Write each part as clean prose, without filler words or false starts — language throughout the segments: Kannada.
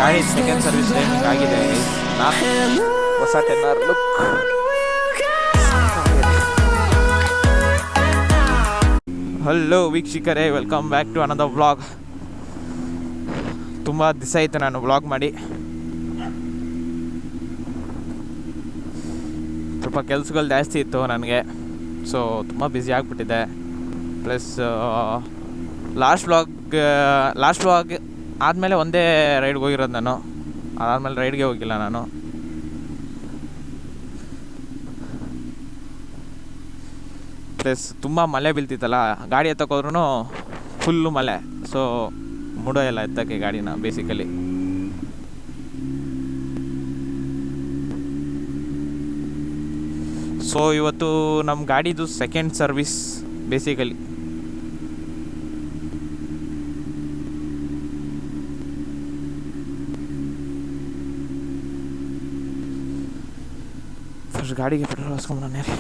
ಗಾಡಿ ಸೆಕೆಂಡ್ ಸರ್ವಿಸ್ ಟೈಮಿಂಗ್ ಆಗಿದೆ. ಹೊಸ 10R ಲುಕ್. ಹಲೋ ವೀಕ್ಷಕರೇ, welcome back to another vlog. ತುಂಬ ದಿವಸ ಆಯಿತು ನಾನು ವ್ಲಾಗ್ ಮಾಡಿ. ಸ್ವಲ್ಪ ಕೆಲಸಗಳು ಜಾಸ್ತಿ ಇತ್ತು ನನಗೆ, ಸೊ ತುಂಬ ಬ್ಯುಸಿ ಆಗಿಬಿಟ್ಟಿದೆ. ಪ್ಲಸ್ ಲಾಸ್ಟ್ ವ್ಲಾಗ್ ಆದಮೇಲೆ ಒಂದೇ ರೈಡ್ಗೆ ಹೋಗಿರೋದು ನಾನು. ಅದಾದಮೇಲೆ ರೈಡ್ಗೆ ಹೋಗಿಲ್ಲ ನಾನು. ಪ್ಲಸ್ ತುಂಬ ಮಳೆ ಬೀಳ್ತಿತ್ತಲ್ಲ, ಗಾಡಿ ಎತ್ತಕ್ಕೋದ್ರೂ ಫುಲ್ಲು ಮಳೆ. ಸೊ ಮುಡೋ ಎಲ್ಲ ಎತ್ತಕ್ಕೆ ಗಾಡಿನ ಬೇಸಿಕಲಿ. ಸೊ ಇವತ್ತು ನಮ್ಮ ಗಾಡಿದು ಸೆಕೆಂಡ್ ಸರ್ವಿಸ್ ಬೇಸಿಕಲಿ. ಫಸ್ಟ್ ಗಾಡಿಗೆ ಪೆಟ್ರೋಲ್ ಹಾಕ್ಸ್ಕೊಂಡ್ಬಂದೆ ರೀ.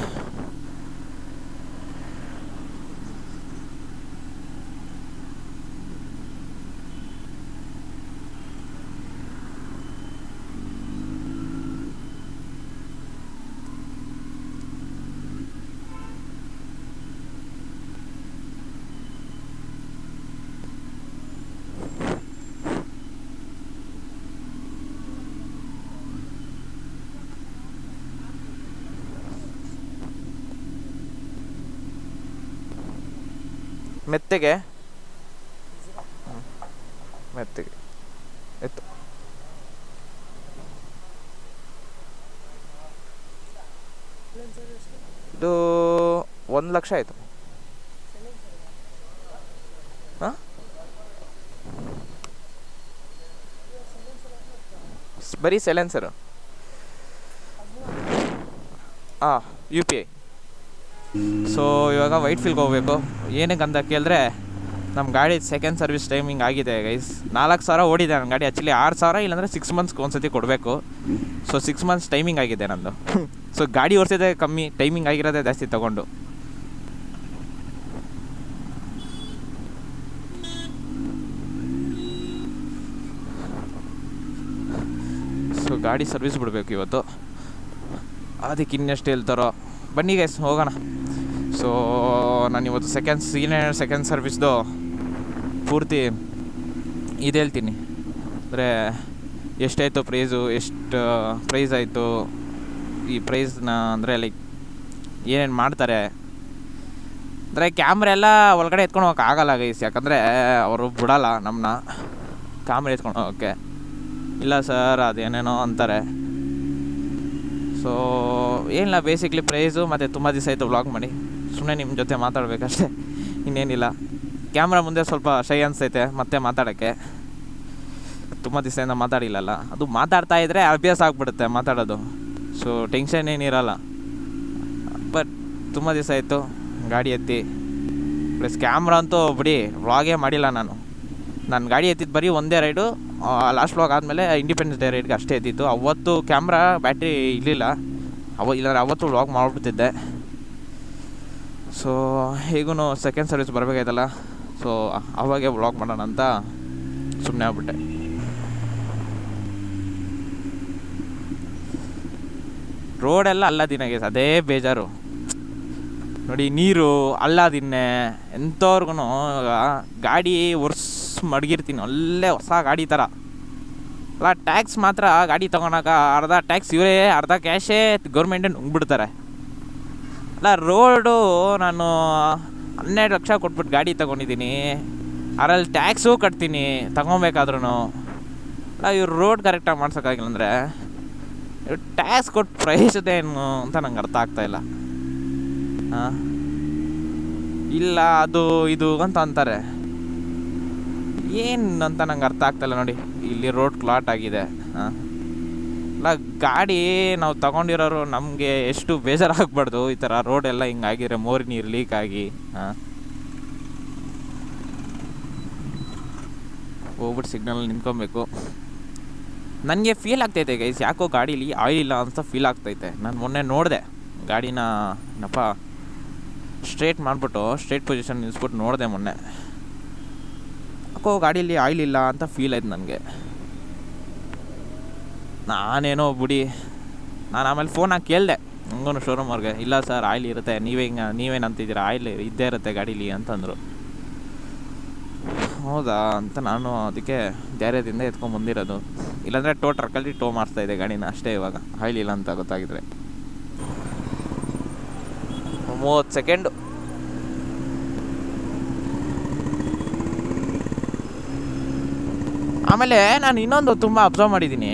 ಮೆತ್ತಗೆ ಎತ್ತು. ಇದು 1,00,000 ಆಯಿತು. ಹಾಂ, ಬರೀ ಸೈಲೆನ್ಸರು. ಹಾಂ, UPI. ಸೊ ಇವಾಗ ವೈಟ್ ಫೀಲ್ಗೆ ಹೋಗ್ಬೇಕು. ಏನಕ್ಕೆ ಅಂತ ಕೇಳಿದ್ರೆ, ನಮ್ಮ ಗಾಡಿ ಸೆಕೆಂಡ್ ಸರ್ವಿಸ್ ಟೈಮಿಂಗ್ ಆಗಿದೆ ಗೈಸ್. 4,000 ಓಡಿದೆ ನನ್ನ ಗಾಡಿ. ಆ್ಯಕ್ಚುಲಿ 6,000 ಇಲ್ಲಾಂದರೆ 6 ಮಂತ್ಸ್ಗೆ ಒಂದ್ಸತಿ ಕೊಡಬೇಕು. ಸೊ 6 ಮಂತ್ಸ್ ಟೈಮಿಂಗ್ ಆಗಿದೆ ನಂದು. ಸೊ ಗಾಡಿ ಓಡಿಸಿದೆ ಕಮ್ಮಿ, ಟೈಮಿಂಗ್ ಆಗಿರೋದೇ ಜಾಸ್ತಿ ತೊಗೊಂಡು. ಸೊ ಗಾಡಿ ಸರ್ವಿಸ್ ಬಿಡಬೇಕು ಇವತ್ತು. ಅದಕ್ಕೆ ಇನ್ನೆಷ್ಟು ಹೇಳ್ತಾರೋ ಬನ್ನಿ ಗೈಸ್, ಹೋಗೋಣ. ಸೊ ನಾನು ಇವತ್ತು ಸೆಕೆಂಡ್ ಸರ್ವಿಸ್ದು ಪೂರ್ತಿ ಇದು ಹೇಳ್ತೀನಿ. ಅಂದರೆ ಎಷ್ಟಾಯಿತು ಪ್ರೈಸು, ಎಷ್ಟು ಪ್ರೈಸ್ ಆಯಿತು, ಈ ಪ್ರೈಸ್ನ ಅಂದರೆ ಲೈಕ್ ಏನೇನು ಮಾಡ್ತಾರೆ. ಅಂದರೆ ಕ್ಯಾಮ್ರಾ ಎಲ್ಲ ಒಳಗಡೆ ಎತ್ಕೊಂಡು ಹೋಗೋಕ್ಕಾಗಲ್ಲ ಗೈಸ್, ಯಾಕಂದರೆ ಅವರು ಬಿಡಲ್ಲ ನಮ್ಮನ್ನ ಕ್ಯಾಮ್ರಾ ಎತ್ಕೊಂಡು ಹೋಗೋಕ್ಕೆ. ಇಲ್ಲ ಸರ್ ಅದೇನೇನೋ ಅಂತಾರೆ. ಸೊ ಏನಿಲ್ಲ, ಬೇಸಿಕ್ಲಿ ಪ್ರೈಸು ಮತ್ತು ತುಂಬ ದಿವಸ ಆಯಿತು ವ್ಲಾಗ್ ಮಾಡಿ. ಸುಮ್ಮನೆ ನಿಮ್ಮ ಜೊತೆ ಮಾತಾಡಬೇಕಷ್ಟೇ, ಇನ್ನೇನಿಲ್ಲ. ಕ್ಯಾಮ್ರಾ ಮುಂದೆ ಸ್ವಲ್ಪ ಶೈ ಅನಿಸ್ತೈತೆ ಮತ್ತೆ ಮಾತಾಡೋಕ್ಕೆ. ತುಂಬ ದಿವಸದಿಂದ ಮಾತಾಡಿಲ್ಲಲ್ಲ, ಅದು ಮಾತಾಡ್ತಾ ಇದ್ದರೆ ಅಭ್ಯಾಸ ಆಗಿಬಿಡುತ್ತೆ ಮಾತಾಡೋದು. ಸೊ ಟೆನ್ಷನ್ ಏನಿರಲ್ಲ. ಬಟ್ ತುಂಬ ದಿವಸ ಆಯಿತು ಗಾಡಿ ಎತ್ತಿ. ಪ್ಲಸ್ ಕ್ಯಾಮ್ರಾ ಅಂತೂ ಬಿಡಿ, ವ್ಲಾಗೇ ಮಾಡಿಲ್ಲ ನಾನು. ಗಾಡಿ ಎತ್ತಿದ್ದು ಬರೀ ಒಂದೇ ರೈಡು. ಲಾಸ್ಟ್ ವ್ಲಾಗ್ ಆದಮೇಲೆ ಇಂಡಿಪೆಂಡೆನ್ಸ್ ಡೇ ರೈಡ್ಗೆ ಅಷ್ಟೇ ಎತ್ತಿತ್ತು. ಅವತ್ತು ಕ್ಯಾಮ್ರಾ ಬ್ಯಾಟ್ರಿ ಇರಲಿಲ್ಲ, ಇಲ್ಲಾಂದರೆ ಅವತ್ತು ವ್ಲಾಗ್ ಮಾಡಿಬಿಡ್ತಿದ್ದೆ. ಸೊ ಹೇಗೂ ಸೆಕೆಂಡ್ ಸರ್ವಿಸ್ ಬರಬೇಕಾಯ್ತಲ್ಲ, ಸೊ ಅವಾಗೆ ವ್ಲಾಗ್ ಮಾಡೋಣ ಅಂತ ಸುಮ್ಮನೆ ಆಗ್ಬಿಟ್ಟೆ. ರೋಡೆಲ್ಲ ಅಲ್ಲದಿನಾಗೆ ಅದೇ ಬೇಜಾರು ನೋಡಿ. ನೀರು ಅಲ್ಲದಿನ್ನೆ ಎಂಥವ್ರಿಗೂ ಗಾಡಿ ಮಡಗಿರ್ತೀನಿ ಅಲ್ಲೇ ಹೊಸ ಗಾಡಿ ಥರ ಅಲ್ಲ. ಟ್ಯಾಕ್ಸ್ ಮಾತ್ರ ಗಾಡಿ ತೊಗೊಳಕ ಅರ್ಧ ಟ್ಯಾಕ್ಸ್ ಇವರೇ, ಅರ್ಧ ಕ್ಯಾಶೇ ಗೌರ್ಮೆಂಟೇ ನುಂಗ್ಬಿಡ್ತಾರೆ. ಅಲ್ಲ ರೋಡು ನಾನು 12 ಲಕ್ಷ ಕೊಟ್ಬಿಟ್ಟು ಗಾಡಿ ತೊಗೊಂಡಿದ್ದೀನಿ, ಅದರಲ್ಲಿ ಟ್ಯಾಕ್ಸು ಕಟ್ತೀನಿ ತಗೊಬೇಕಾದ್ರೂ. ಅಲ್ಲ ಇವ್ರು ರೋಡ್ ಕರೆಕ್ಟಾಗಿ ಮಾಡ್ಸೋಕ್ಕಾಗಿಲ್ಲ ಅಂದರೆ ಇವ್ರು ಟ್ಯಾಕ್ಸ್ ಕೊಟ್ಟು ಪ್ರೈಸದೇನು ಅಂತ ನಂಗೆ ಅರ್ಥ ಆಗ್ತಾಯಿಲ್ಲ. ಹಾಂ, ಇಲ್ಲ ಅದು ಇದು ಅಂತ ಅಂತಾರೆ. ಏನು ಅಂತ ನಂಗೆ ಅರ್ಥ ಆಗ್ತಾಯಿಲ್ಲ ನೋಡಿ. ಇಲ್ಲಿ ರೋಡ್ ಕ್ಲಾಟ್ ಆಗಿದೆ. ಹಾಂ, ಅಲ್ಲ ಗಾಡಿ ನಾವು ತಗೊಂಡಿರೋರು ನಮಗೆ ಎಷ್ಟು ಬೇಜಾರಾಗಬಾರ್ದು ಈ ಥರ ರೋಡೆಲ್ಲ ಹಿಂಗಾಗಿದ್ರೆ, ಮೋರಿ ನೀರು ಲೀಕ್ ಆಗಿ. ಹಾಂ, ಹೋಗ್ಬಿಟ್ಟು ಸಿಗ್ನಲ್ ನಿಂತ್ಕೊಬೇಕು. ನನಗೆ ಫೀಲ್ ಆಗ್ತೈತೆ ಗೈಸ್, ಯಾಕೋ ಗಾಡೀಲಿ ಆಯಿಲ್ ಇಲ್ಲ ಅಂತ ಫೀಲ್ ಆಗ್ತೈತೆ. ನಾನು ಮೊನ್ನೆ ನೋಡಿದೆ ಗಾಡಿನ, ಏನಪ್ಪ ಸ್ಟ್ರೇಟ್ ಮಾಡಿಬಿಟ್ಟು ಸ್ಟ್ರೇಟ್ ಪೊಸಿಷನ್ ನಿಲ್ಲಿಸ್ಬಿಟ್ಟು ನೋಡಿದೆ ಮೊನ್ನೆ. ಯಾಕೋ ಗಾಡೀಲಿ ಆಯಿಲ್ ಇಲ್ಲ ಅಂತ ಫೀಲ್ ಆಯ್ತು ನನಗೆ. ನಾನೇನೋ ಬಿಡಿ, ನಾನು ಆಮೇಲೆ ಫೋನ್ ಹಾಕಿ ಕೇಳಿದೆ ಹಂಗೂ ಶೋರೂಮ್ ಅವ್ರಿಗೆ, ಇಲ್ಲ ಸರ್ ಆಯಿಲ್ ಇರುತ್ತೆ, ನೀವೇನು ಅಂತಿದ್ದೀರಾ, ಆಯಿಲ್ ಇದ್ದೇ ಇರುತ್ತೆ ಗಾಡೀಲಿ ಅಂತಂದರು. ಹೌದಾ ಅಂತ ನಾನು ಅದಕ್ಕೆ ಧೈರ್ಯದಿಂದ ಎತ್ಕೊಂಡು ಬಂದಿರೋದು. ಇಲ್ಲಾಂದರೆ ಟ್ರಕ್ಕಲ್ಲಿ ಟೋ ಮಾಡಿಸ್ತಾಯಿದ್ದೆ ಗಾಡಿನ ಅಷ್ಟೇ. ಇವಾಗ ಆಯಿಲ್ ಇಲ್ಲ ಅಂತ ಗೊತ್ತಾಗಿದ್ರೆ 30 ಸೆಕೆಂಡು. ಆಮೇಲೆ ನಾನು ಇನ್ನೊಂದು ತುಂಬ ಅಬ್ಸರ್ವ್ ಮಾಡಿದ್ದೀನಿ,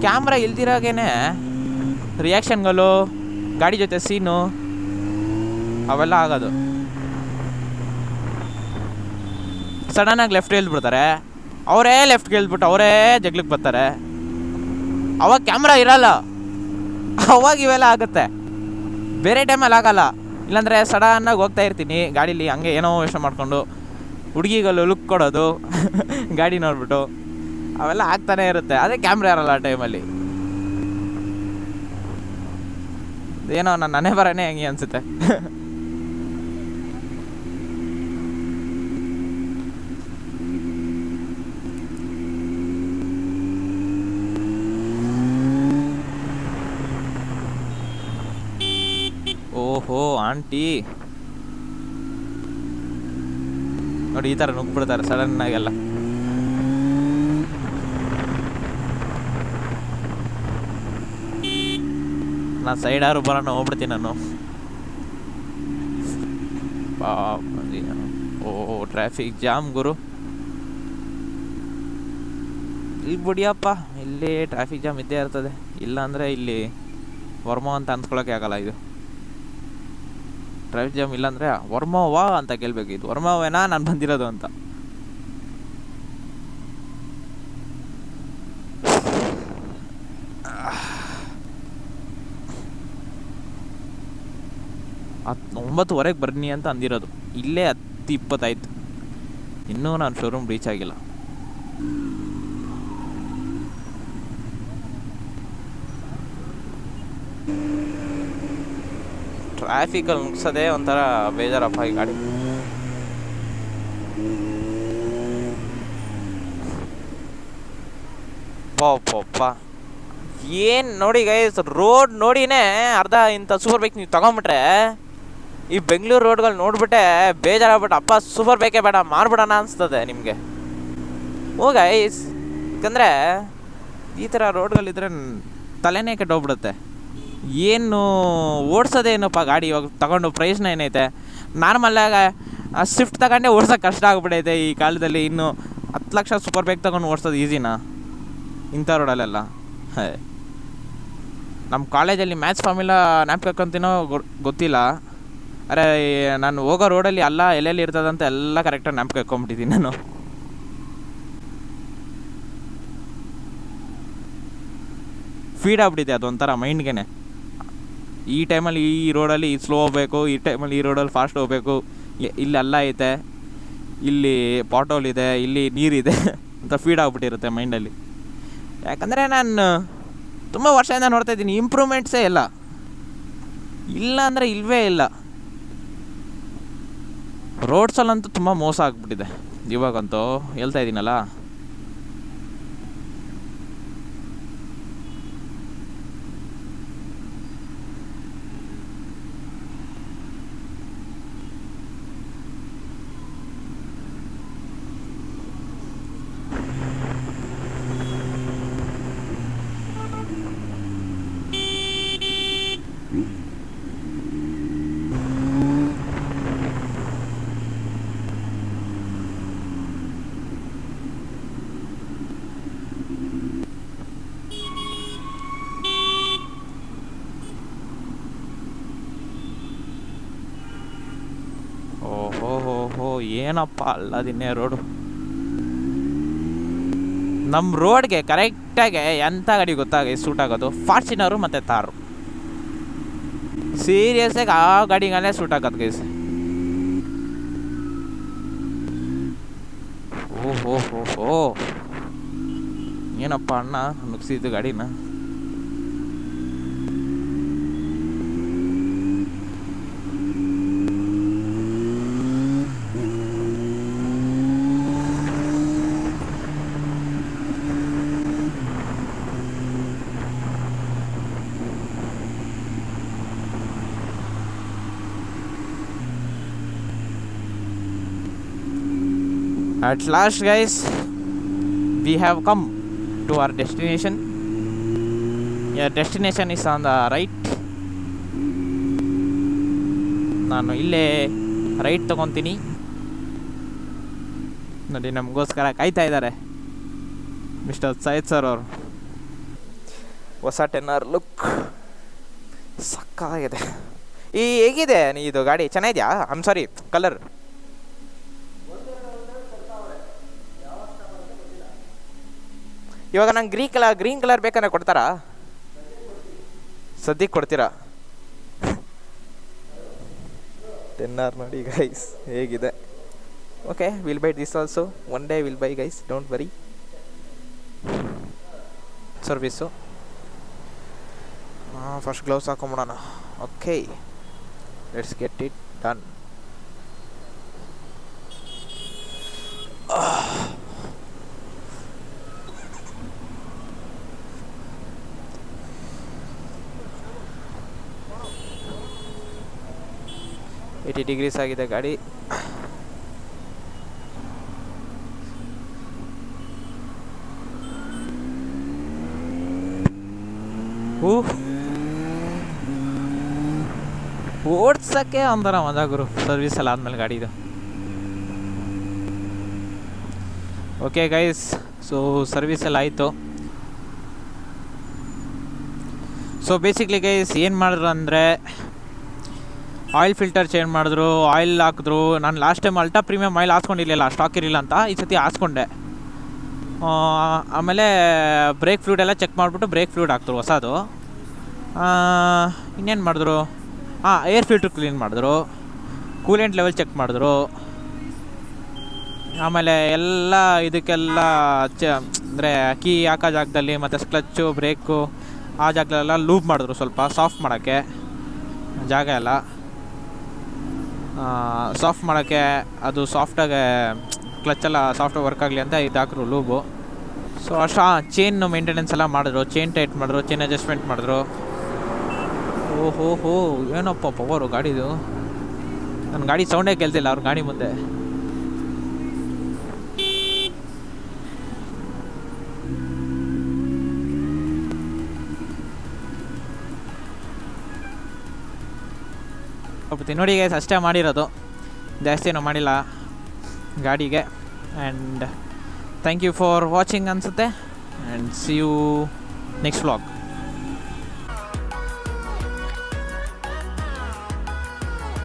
ಕ್ಯಾಮ್ರಾ ಇಲ್ದಿರಾಗೇನೆ ರಿಯಾಕ್ಷನ್ಗಳು, ಗಾಡಿ ಜೊತೆ ಸೀನು ಅವೆಲ್ಲ ಆಗೋದು. ಸಡನ್ನಾಗಿ ಲೆಫ್ಟ್ ಹೇಳ್ಬಿಡ್ತಾರೆ, ಅವರೇ ಲೆಫ್ಟ್ಗೆ ಹೇಳ್ಬಿಟ್ಟು ಅವರೇ ಜಗ್ಲಿಕ್ಕೆ ಬರ್ತಾರೆ. ಅವಾಗ ಕ್ಯಾಮ್ರಾ ಇರಲ್ಲ, ಅವಾಗ ಇವೆಲ್ಲ ಆಗುತ್ತೆ. ಬೇರೆ ಟೈಮಲ್ಲಿ ಆಗಲ್ಲ. ಇಲ್ಲಾಂದರೆ ಸಡನ್ನಾಗಿ ಹೋಗ್ತಾ ಇರ್ತೀನಿ ಗಾಡೀಲಿ, ಹಂಗೆ ಏನೋ ಯೋಚನೆ ಮಾಡಿಕೊಂಡು ಹುಡುಗಿಗಳು ಲುಕ್ ಕೊಡೋದು ಗಾಡಿ ನೋಡ್ಬಿಟ್ಟು, ಅವೆಲ್ಲ ಆಗ್ತಾನೆ ಇರುತ್ತೆ. ಅದೇ ಕ್ಯಾಮ್ರಾ ಇರಲ್ಲ ಆ ಟೈಮಲ್ಲಿ. ಏನೋ ನನ್ನೇ ಬರೋನೇ ಹೆಂಗೆ ಅನಿಸುತ್ತೆ. ಓಹೋ ಆಂಟಿ ನೋಡಿ, ಈ ಥರ ನುಗ್ಬಿಡ್ತಾರೆ ಸಡನ್ನಾಗೆಲ್ಲ. ನಾನು ಸೈಡಾರು ಬರೋಣ ಹೋಗ್ಬಿಡ್ತೀನಿ ನಾನು. ಓ ಟ್ರಾಫಿಕ್ ಜಾಮ್ ಗುರು, ಇಲ್ಲಿ ಬಿಡಿಯಪ್ಪ, ಇಲ್ಲಿ ಟ್ರಾಫಿಕ್ ಜಾಮ್ ಇದ್ದೇ ಇರ್ತದೆ. ಇಲ್ಲ ಅಂದರೆ ಇಲ್ಲಿ ವರ್ಮೋ ಅಂತ ಅನ್ಸ್ಕೊಳಕ್ಕೆ ಆಗಲ್ಲ. ಇದು ಟ್ರಾಫಿಕ್ ಜಾಮ್ ಇಲ್ಲಾಂದರೆ ವರ್ಮೋವಾ ಅಂತ ಕೇಳಬೇಕು. ಇದು ವರ್ಮೋವೇನಾ ನಾನು ಬಂದಿರೋದು ಅಂತ. ಹತ್ತು 9:30 ಬನ್ನಿ ಅಂತ ಅಂದಿರೋದು, ಇಲ್ಲೇ 10:20 ಆಯಿತು, ಇನ್ನೂ ನಾನು ಶೋರೂಮ್ ರೀಚ್ ಆಗಿಲ್ಲ. ಟ್ರಾಫಿಕಲ್ಲಿ ನುಗ್ಸೋದೇ ಒಂಥರ ಬೇಜಾರಪ್ಪ ಈ ಗಾಡಿ. ಪಪ್ಪ ಏನು ನೋಡಿ ಗೈಸ್, ರೋಡ್ ನೋಡಿನೇ ಅರ್ಧ ಇಂಥ ಸೂಪರ್ ಬೈಕ್ ನೀವು ತಗೊಂಬಿಟ್ರೆ, ಈ ಬೆಂಗಳೂರು ರೋಡ್ಗಳು ನೋಡ್ಬಿಟ್ಟೆ ಬೇಜಾರಾಗ್ಬಿಟ್ಟು ಅಪ್ಪ ಸೂಪರ್ ಬೈಕೇ ಬೇಡ ಮಾರ್ಬಿಡೋಣ ಅನಿಸ್ತದೆ ನಿಮಗೆ. ಓ ಗೈಸ್, ಯಾಕಂದರೆ ಈ ಥರ ರೋಡ್ಗಳಿದ್ರೆ ತಲೆನೇ ಕೆಟ್ಟೋಗ್ಬಿಡುತ್ತೆ. ಏನು ಓಡಿಸೋದೇನಪ್ಪ ಗಾಡಿ ಇವಾಗ ತಗೊಂಡು ಪ್ರೈಸ್ನ ಏನೈತೆ. ನಾರ್ಮಲಾಗ ಸ್ವಿಫ್ಟ್ ತಗೊಂಡೆ ಓಡ್ಸೋಕೆ ಕಷ್ಟ ಆಗ್ಬಿಟ್ಟೈತೆ ಈ ಕಾಲದಲ್ಲಿ. ಇನ್ನು 10 ಲಕ್ಷ ಸೂಪರ್ ಬೈಕ್ ತಗೊಂಡು ಓಡಿಸೋದು ಈಸಿನಾ ಇಂಥ ರೋಡಲ್ಲೆಲ್ಲ? ನಮ್ಮ ಕಾಲೇಜಲ್ಲಿ ಮ್ಯಾಥ್ಸ್ ಫಾರ್ಮುಲಾ ಜ್ಞಾಪಕಂತೀನೋ ಗೊತ್ತಿಲ್ಲ. ಅರೆ ನಾನು ಹೋಗೋ ರೋಡಲ್ಲಿ ಎಲ್ಲ ಎಲ್ಲೆಲ್ಲಿ ಇರ್ತದಂತ ಎಲ್ಲ ಕರೆಕ್ಟಾಗಿ ಜ್ಞಾಪಕ ಹಾಕ್ಕೊಂಬಿಟ್ಟಿದ್ದೀನಿ ನಾನು. ಫೀಡ್ ಆಗ್ಬಿಟ್ಟಿದೆ ಅದೊಂಥರ ಮೈಂಡ್ಗೆ. ಈ ಟೈಮಲ್ಲಿ ಈ ರೋಡಲ್ಲಿ ಸ್ಲೋ ಹೋಗಬೇಕು, ಈ ಟೈಮಲ್ಲಿ ಈ ರೋಡಲ್ಲಿ ಫಾಸ್ಟ್ ಹೋಗಬೇಕು, ಇಲ್ಲಿ ಅಲ್ಲ ಐತೆ, ಇಲ್ಲಿ ಪಾಟೋಲ್ ಇದೆ, ಇಲ್ಲಿ ನೀರಿದೆ ಅಂತ ಫೀಡ್ ಆಗ್ಬಿಟ್ಟಿರುತ್ತೆ ಮೈಂಡಲ್ಲಿ. ಯಾಕಂದರೆ ನಾನು ತುಂಬ ವರ್ಷದಿಂದ ನೋಡ್ತಾ ಇದ್ದೀನಿ, ಇಂಪ್ರೂವ್ಮೆಂಟ್ಸೇ ಇಲ್ಲ ಅಂದರೆ ಇಲ್ಲವೇ ಇಲ್ಲ. ರೋಡ್ಸಲ್ಲಂತೂ ತುಂಬ ಮೋಸ ಆಗ್ಬಿಟ್ಟಿದೆ ಇವಾಗಂತೂ, ಹೇಳ್ತಾ ಇದ್ದೀನಲ್ಲ. ಓಹೋ ಏನಪ್ಪ ಅಲ್ಲದಿನ್ನೇ ರೋಡು. ನಮ್ಮ ರೋಡ್ಗೆ ಕರೆಕ್ಟಾಗಿ ಎಂಥ ಗಾಡಿ ಗೊತ್ತಾಗಿ ಸೂಟ್ ಆಗೋದು? ಫಾರ್ಚುನರು ಮತ್ತು ತಾರು. ಸೀರಿಯಸ್ಸಾಗಿ ಆ ಗಾಡಿಗಳೇ ಸೂಟ್ ಆಗೋದು ಗೈಸ್. ಓಹೋ ಏನಪ್ಪ ಅಣ್ಣ ನುಗ್ಸಿದ್ದು ಗಾಡಿನ. At last, guys, we have come to our destination. Your destination is on the right. ನಾನು ಇಲ್ಲೇ ರೈಟ್ ತೊಗೊತೀನಿ. ನೋಡಿ, ನಮಗೋಸ್ಕರ ಕಾಯ್ತಾ ಇದ್ದಾರೆ ಮಿಸ್ಟರ್ ಸೈಯದ್ ಸರ್ ಅವರು. ಹೊಸ 10R ಲುಕ್ ಸಕ್ಕಾಗಿದೆ. ಹೇಗಿದೆ ಇದು ಗಾಡಿ? ಚೆನ್ನಾಗಿದೆಯಾ? ಐಮ್ ಸಾರಿ, ಕಲರ್ ಇವಾಗ ನಂಗೆ ಗ್ರೀನ್ ಕಲರ್ ಬೇಕಂದ್ರೆ ಕೊಡ್ತಾರಾ? ಸದ್ಯಕ್ಕೆ ಕೊಡ್ತೀರಾ? 10R ನೋಡಿ ಗೈಸ್ ಹೇಗಿದೆ. Okay, will buy this also. One day will buy guys, don't worry. Service first gloves ಹಾಕೊಂಬಿಡೋಣ. Okay, let's get it done. $80 degrees ಆಗಿದೆ ಗಾಡಿ. ಓಡ್ಸಕ್ಕೆ ಒಂಥರ ಮಜಾ ಗುರು, ಸರ್ವಿಸ್ ಎಲ್ಲ ಆದಮೇಲೆ ಗಾಡಿದು. ಓಕೆ ಗೈಸ್, ಸೊ ಸರ್ವಿಸ್ ಎಲ್ಲ ಆಯಿತು. ಸೊ ಬೇಸಿಕ್ಲಿ ಗೈಸ್ ಏನು ಮಾಡಿದ್ರು ಅಂದರೆ, ಆಯಿಲ್ ಫಿಲ್ಟರ್ ಚೇಂಜ್ ಮಾಡಿದ್ರು, ಆಯಿಲ್ ಹಾಕಿದ್ರು. ನಾನು last time ultra premium oil ಹಾಕ್ಸ್ಕೊಂಡಿರಲಿಲ್ಲ, ಸ್ಟಾಕ್ ಇರಲಿಲ್ಲ ಅಂತ. ಈ ಸತಿ ಹಾಕ್ಸ್ಕೊಂಡೆ. ಆಮೇಲೆ ಬ್ರೇಕ್ ಫ್ಲೂಡ್ ಎಲ್ಲ ಚೆಕ್ ಮಾಡಿಬಿಟ್ಟು ಬ್ರೇಕ್ ಫ್ಲೂಡ್ ಹಾಕ್ತರು ಹೊಸದು. ಇನ್ನೇನು ಮಾಡಿದ್ರು? ಏರ್ ಫಿಲ್ಟ್ರ್ ಕ್ಲೀನ್ ಮಾಡಿದ್ರು, ಕೂಲೆಂಟ್ ಲೆವೆಲ್ ಚೆಕ್ ಮಾಡಿದ್ರು. ಆಮೇಲೆ ಎಲ್ಲ ಇದಕ್ಕೆಲ್ಲ ಅಂದರೆ ಕೀ ಹಾಕೋ ಜಾಗದಲ್ಲಿ ಮತ್ತು ಕ್ಲಚ್ಚು ಬ್ರೇಕು ಆ ಜಾಗದಲ್ಲೆಲ್ಲ ಲೂಪ್ ಮಾಡಿದ್ರು, ಸ್ವಲ್ಪ ಸಾಫ್ಟ್ ಮಾಡೋಕ್ಕೆ ಜಾಗ ಎಲ್ಲ. ಸಾಫ್ಟ್ ಮಾಡೋಕ್ಕೆ ಅದು ಸಾಫ್ಟಾಗಿ ಕ್ಲಚ್ಚೆಲ್ಲ ಸಾಫ್ಟಾಗಿ ವರ್ಕ್ ಆಗಲಿ ಅಂತ ಇದು ಹಾಕಿದ್ರು ಲೂಬು. ಸೊ ಅಷ್ಟು ಚೈನ್ ಮೇಂಟೆನೆನ್ಸ್ ಎಲ್ಲ ಮಾಡಿದ್ರು, ಚೈನ್ ಟೈಟ್ ಮಾಡಿದ್ರು, ಚೈನ್ ಅಡ್ಜಸ್ಟ್ಮೆಂಟ್ ಮಾಡಿದ್ರು. ಓಹೋ ಏನಪ್ಪ ಪವರು ಗಾಡಿದು. ನನ್ನ ಗಾಡಿ ಸೌಂಡೇ ಕೇಳ್ತಿಲ್ಲ ಅವ್ರ ಗಾಡಿ ಮುಂದೆ. ನೋಡಿ ಗೈಸ್, ಅಷ್ಟೇ ಮಾಡಿರೋದು, ಜಾಸ್ತಿ ಏನೂ ಮಾಡಿಲ್ಲ ಗಾಡಿಗೆ. And thank you for watching ಅನಿಸುತ್ತೆ. And see you next vlog.